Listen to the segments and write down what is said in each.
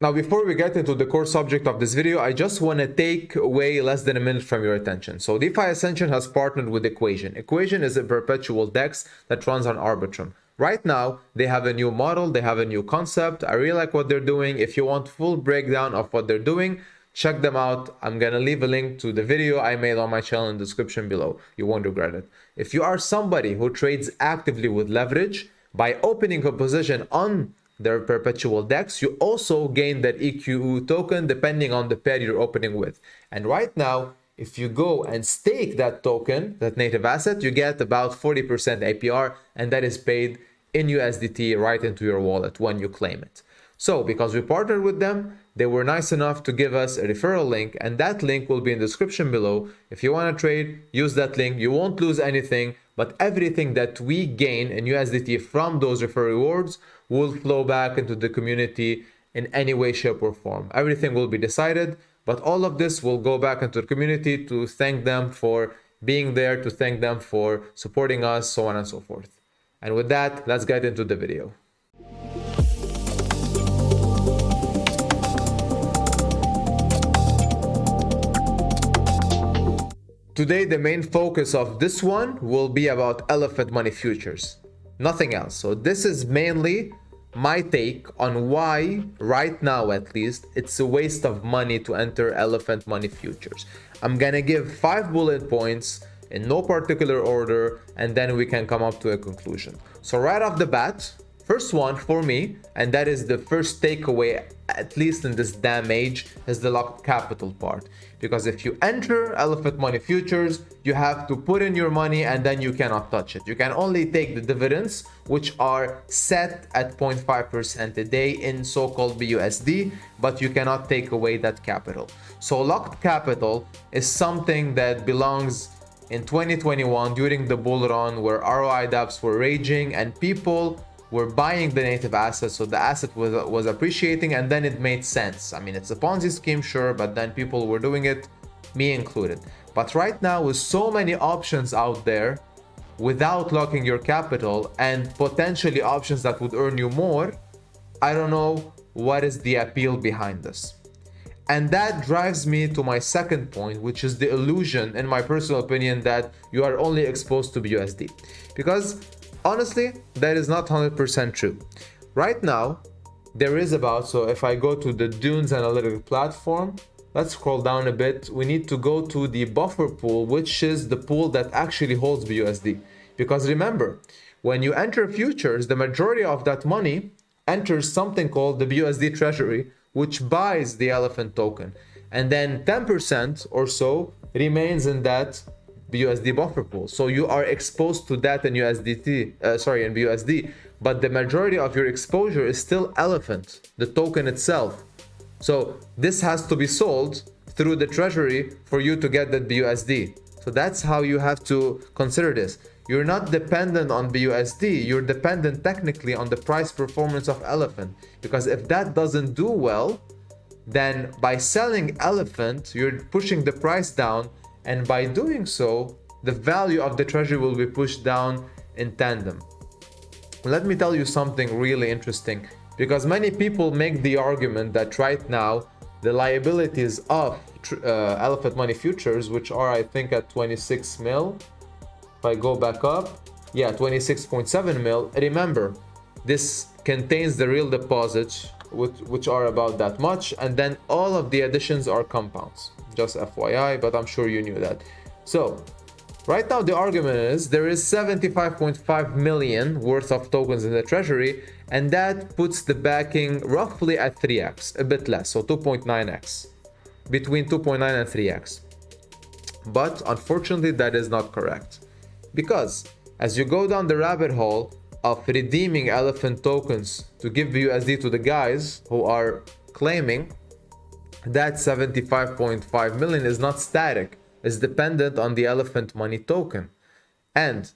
Now, before we get into the core subject of this video, I just want to take away less than a minute from your attention. So DeFi Ascension has partnered with Equation. Equation is a perpetual DEX that runs on Arbitrum. Right now, they have a new model, they have a new concept. I really like what they're doing. If you want full breakdown of what they're doing, check them out. I'm gonna leave a link to the video I made on my channel in the description below. You won't regret it. If you are somebody who trades actively with leverage, by opening a position on their perpetual DEX, you also gain that EQU token depending on the pair you're opening with. And right now, if you go and stake that token, that native asset, you get about 40% APR, and that is paid in USDT right into your wallet when you claim it. So because we partnered with them, they were nice enough to give us a referral link, and that link will be in the description below. If you want to trade, use that link. You won't lose anything, but everything that we gain in USDT from those referral rewards will flow back into the community in any way, shape, or form. Everything will be decided, but all of this will go back into the community to thank them for being there, to thank them for supporting us, so on and so forth. And with that, let's get into the video. Today, the main focus of this one will be about elephant money futures, nothing else. So this is mainly my take on why, right now at least, it's a waste of money to enter elephant money futures. I'm gonna give 5 bullet points in no particular order, and then we can come up to a conclusion. So right off the bat, first one for me, and that is the first takeaway, at least in this damn age, is the locked capital part. Because if you enter elephant money futures, you have to put in your money and then you cannot touch it. You can only take the dividends, which are set at 0.5% a day in so-called BUSD, but you cannot take away that capital. So locked capital is something that belongs in 2021 during the bull run, where roidapps were raging and people were buying the native asset, so the asset was appreciating, and then it made sense. I mean, it's a Ponzi scheme, sure, but then people were doing it, me included. But right now, with so many options out there, without locking your capital and potentially options that would earn you more, I don't know what is the appeal behind this. And that drives me to my second point, which is the illusion, in my personal opinion, that you are only exposed to BUSD. Because honestly, that is not 100% true. Right now, there is about, so if I go to the Dunes analytical platform, let's scroll down a bit. We need to go to the buffer pool, which is the pool that actually holds BUSD. Because remember, when you enter futures, the majority of that money enters something called the BUSD treasury, which buys the elephant token. And then 10% or so remains in that BUSD buffer pool. So you are exposed to that in in BUSD, but the majority of your exposure is still elephant, the token itself. So this has to be sold through the treasury for you to get that BUSD. So that's how you have to consider this. You're not dependent on BUSD, you're dependent technically on the price performance of elephant, because if that doesn't do well, then by selling elephant, you're pushing the price down. And by doing so, the value of the treasury will be pushed down in tandem. Let me tell you something really interesting, because many people make the argument that right now, the liabilities of elephant money futures, which are, I think, at 26 mil, if I go back up, yeah, 26.7 mil. Remember, this contains the real deposits, which are about that much, and then all of the additions are compounds. Just FYI, but I'm sure you knew that. So right now the argument is there is 75.5 million worth of tokens in the treasury, and that puts the backing roughly at 3x, a bit less, so 2.9x, between 2.9 and 3x. But unfortunately that is not correct, because as you go down the rabbit hole of redeeming elephant tokens to give BUSD to the guys who are claiming, that 75.5 million is not static, it's dependent on the elephant money token. And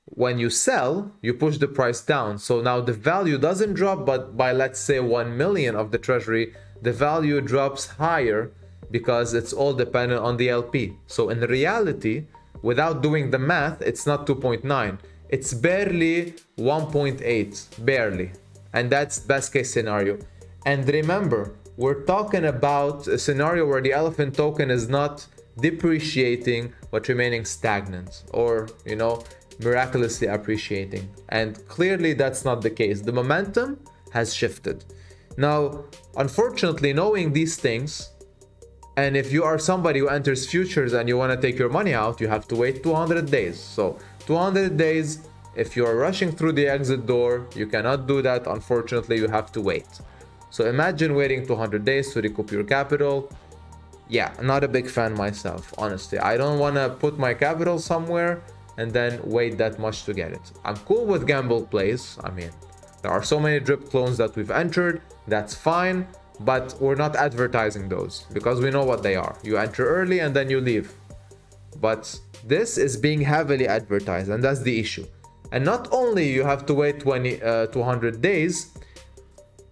when you sell, you push the price down. So now the value doesn't drop, but by, let's say, 1 million of the treasury, the value drops higher because it's all dependent on the LP. So in reality, without doing the math, it's not 2.9. It's barely 1.8, barely. And that's best case scenario. And remember, we're talking about a scenario where the elephant token is not depreciating but remaining stagnant, or miraculously appreciating. And clearly that's not the case. The momentum has shifted. Now, unfortunately, knowing these things, and if you are somebody who enters futures and you want to take your money out, you have to wait 200 days. So 200 days, if you are rushing through the exit door, you cannot do that. Unfortunately, you have to wait. So imagine waiting 200 days to recoup your capital. Yeah, not a big fan myself, honestly. I don't want to put my capital somewhere and then wait that much to get it. I'm cool with gamble plays. I mean, there are so many drip clones that we've entered. That's fine. But we're not advertising those because we know what they are. You enter early and then you leave. But this is being heavily advertised, and that's the issue. And not only you have to wait 200 days,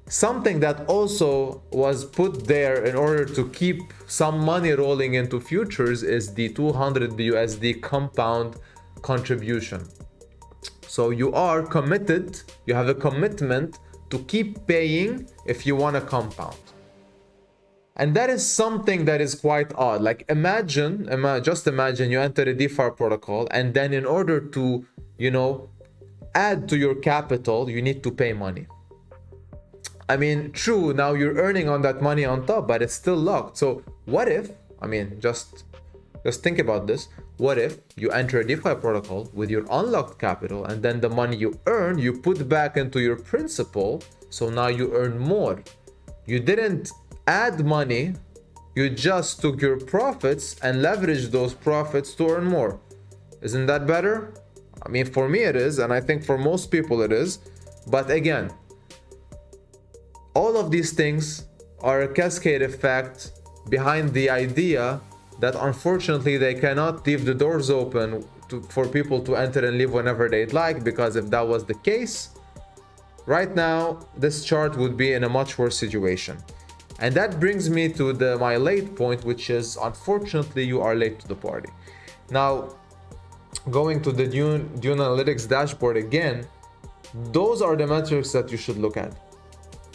something that also was put there in order to keep some money rolling into futures is the 200 USD compound contribution. So you are committed, you have a commitment to keep paying if you want to compound. And that is something that is quite odd. Like just imagine you enter a DeFi protocol, and then in order to, add to your capital, you need to pay money. I mean, true, now you're earning on that money on top, but it's still locked. So what if, just think about this. What if you enter a DeFi protocol with your unlocked capital, and then the money you earn, you put back into your principal, so now you earn more. You didn't add money, you just took your profits and leveraged those profits to earn more. Isn't that better? I mean, for me it is, and I think for most people it is. But again, all of these things are a cascade effect behind the idea that unfortunately they cannot leave the doors open for people to enter and leave whenever they'd like, because if that was the case, right now this chart would be in a much worse situation. And that brings me to my late point, which is unfortunately you are late to the party. Now, going to the Dune Analytics dashboard again, those are the metrics that you should look at.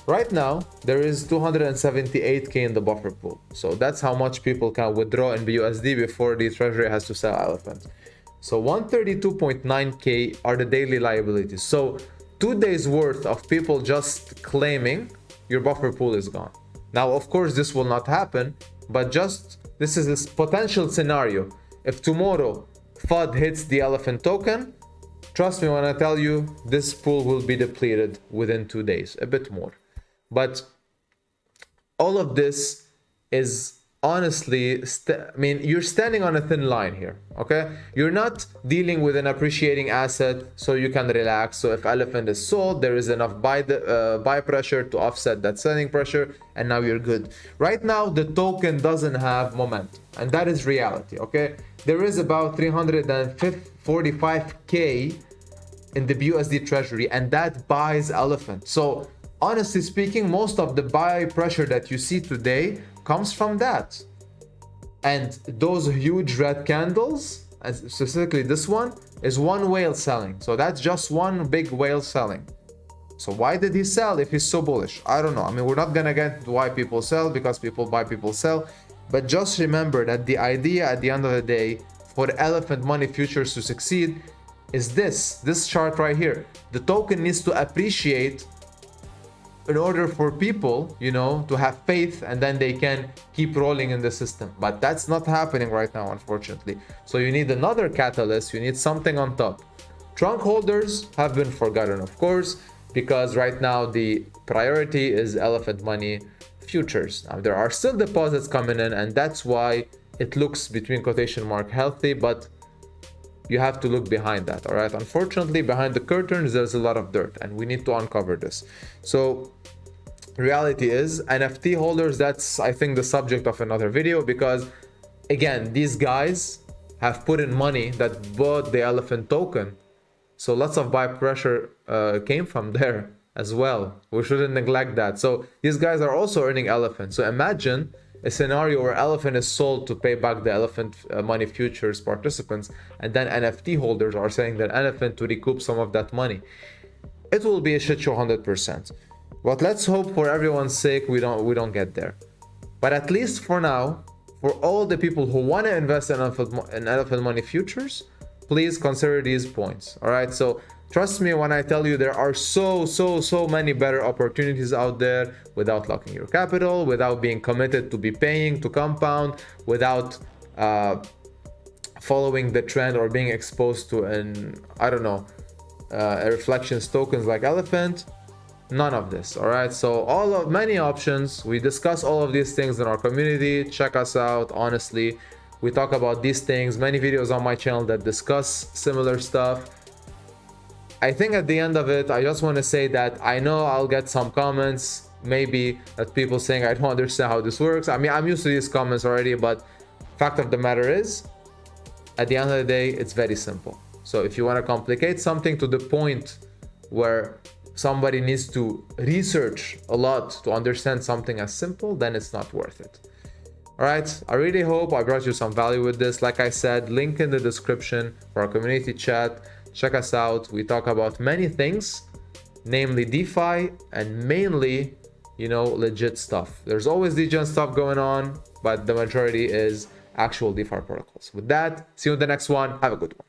Right now, there is 278k in the buffer pool. So that's how much people can withdraw in BUSD before the treasury has to sell elephant. So 132.9k are the daily liabilities. So 2 days worth of people just claiming your buffer pool is gone. Now, of course, this will not happen, but this is this potential scenario. If tomorrow FUD hits the elephant token, trust me when I tell you, this pool will be depleted within 2 days, a bit more. But all of this is honestly, you're standing on a thin line here, okay? You're not dealing with an appreciating asset, so you can relax. So if elephant is sold, there is enough buy pressure to offset that selling pressure, and now you're good. Right now, the token doesn't have momentum, and that is reality, okay? There is about 345k in the BUSD treasury, and that buys elephant. So honestly speaking, most of the buy pressure that you see today comes from that. And those huge red candles, and specifically this one, is one whale selling. So that's just one big whale selling. So why did he sell if he's so bullish? I don't know. I mean, we're not gonna get into why people sell, because people buy, people sell. But just remember that the idea at the end of the day for elephant money futures to succeed is this chart right here. The token needs to appreciate in order for people, to have faith, and then they can keep rolling in the system. But that's not happening right now, unfortunately. So you need another catalyst, you need something on top. Trunk holders have been forgotten, of course, because right now the priority is elephant money futures. Now there are still deposits coming in, and that's why it looks, between quotation mark, healthy, but you have to look behind that, all right? Unfortunately, behind the curtains, there's a lot of dirt, and we need to uncover this. So reality is, NFT holders, that's, I think, the subject of another video, because again, these guys have put in money that bought the elephant token. So lots of buy pressure came from there as well. We shouldn't neglect that. So these guys are also earning elephant. So imagine a scenario where elephant is sold to pay back the elephant money futures participants, and then NFT holders are selling their elephant to recoup some of that money. It will be a shit show 100%. But let's hope for everyone's sake we don't get there. But at least for now, for all the people who want to invest in elephant money futures, please consider these points. All right, so trust me when I tell you there are so many better opportunities out there without locking your capital, without being committed to be paying to compound, without following the trend or being exposed to a reflections tokens like elephant. None of this. All right, so many options. We discuss all of these things in our community. Check us out. Honestly, we talk about these things, many videos on my channel that discuss similar stuff. I think at the end of it, I just want to say that I know I'll get some comments, maybe that people saying I don't understand how this works. I mean, I'm used to these comments already, but fact of the matter is, at the end of the day, it's very simple. So if you want to complicate something to the point where somebody needs to research a lot to understand something as simple, then it's not worth it. All right, I really hope I brought you some value with this. Like I said, link in the description for our community chat. Check us out. We talk about many things, namely DeFi and mainly, legit stuff. There's always degen stuff going on, but the majority is actual DeFi protocols. With that, see you in the next one. Have a good one.